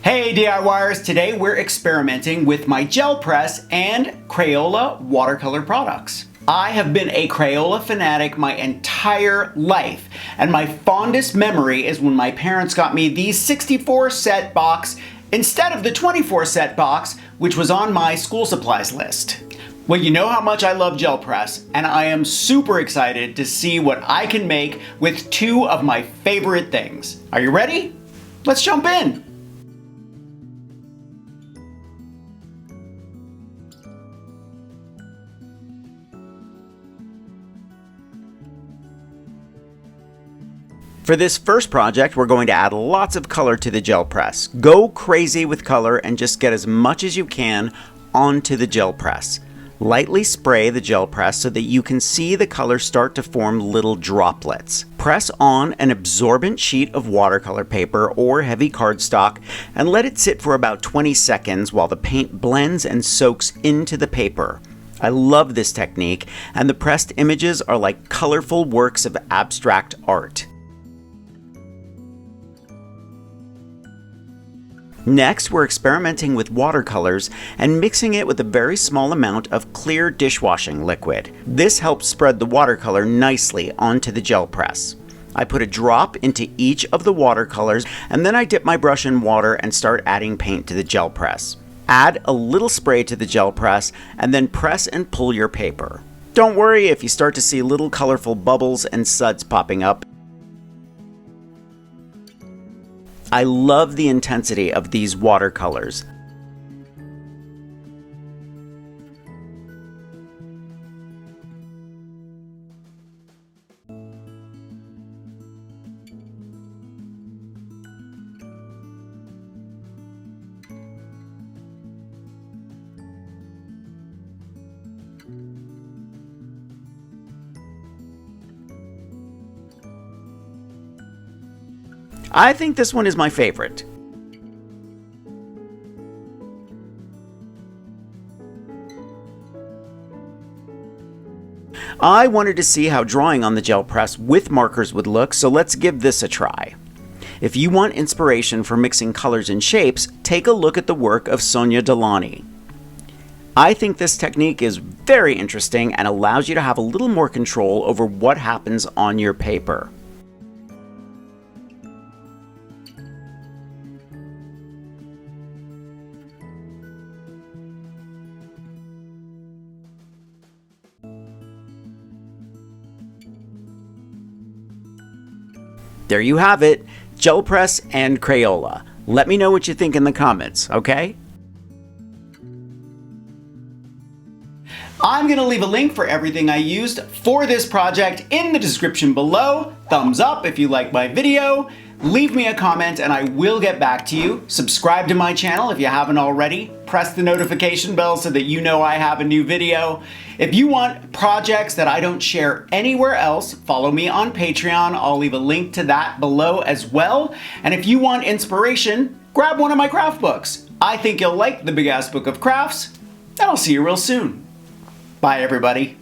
Hey DIYers, today we're experimenting with my gel press and Crayola watercolor products. I have been a Crayola fanatic my entire life, and my fondest memory is when my parents got me the 64 set box instead of the 24 set box, which was on my school supplies list. Well, you know how much I love gel press, and I am super excited to see what I can make with two of my favorite things. Are you ready? Let's jump in. For this first project, we're going to add lots of color to the gel press. Go crazy with color and just get as much as you can onto the gel press. Lightly spray the gel press so that you can see the color start to form little droplets. Press on an absorbent sheet of watercolor paper or heavy cardstock and let it sit for about 20 seconds while the paint blends and soaks into the paper. I love this technique, and the pressed images are like colorful works of abstract art. Next, we're experimenting with watercolors and mixing it with a very small amount of clear dishwashing liquid. This helps spread the watercolor nicely onto the gel press. I put a drop into each of the watercolors, and then I dip my brush in water and start adding paint to the gel press. Add a little spray to the gel press and then press and pull your paper. Don't worry if you start to see little colorful bubbles and suds popping up. I love the intensity of these watercolors. I think this one is my favorite. I wanted to see how drawing on the gel press with markers would look, so let's give this a try. If you want inspiration for mixing colors and shapes, take a look at the work of Sonia Delani. I think this technique is very interesting and allows you to have a little more control over what happens on your paper. There you have it, gel press and Crayola. Let me know what you think in the comments, okay? I'm gonna leave a link for everything I used for this project in the description below. Thumbs up if you like my video. Leave me a comment and I will get back to you. Subscribe to my channel if you haven't already. Press the notification bell so that you know I have a new video. If you want projects that I don't share anywhere else, follow me on Patreon. I'll leave a link to that below as well. And if you want inspiration, grab one of my craft books. I think you'll like the Big Ass Book of Crafts, and I'll see you real soon. Bye everybody.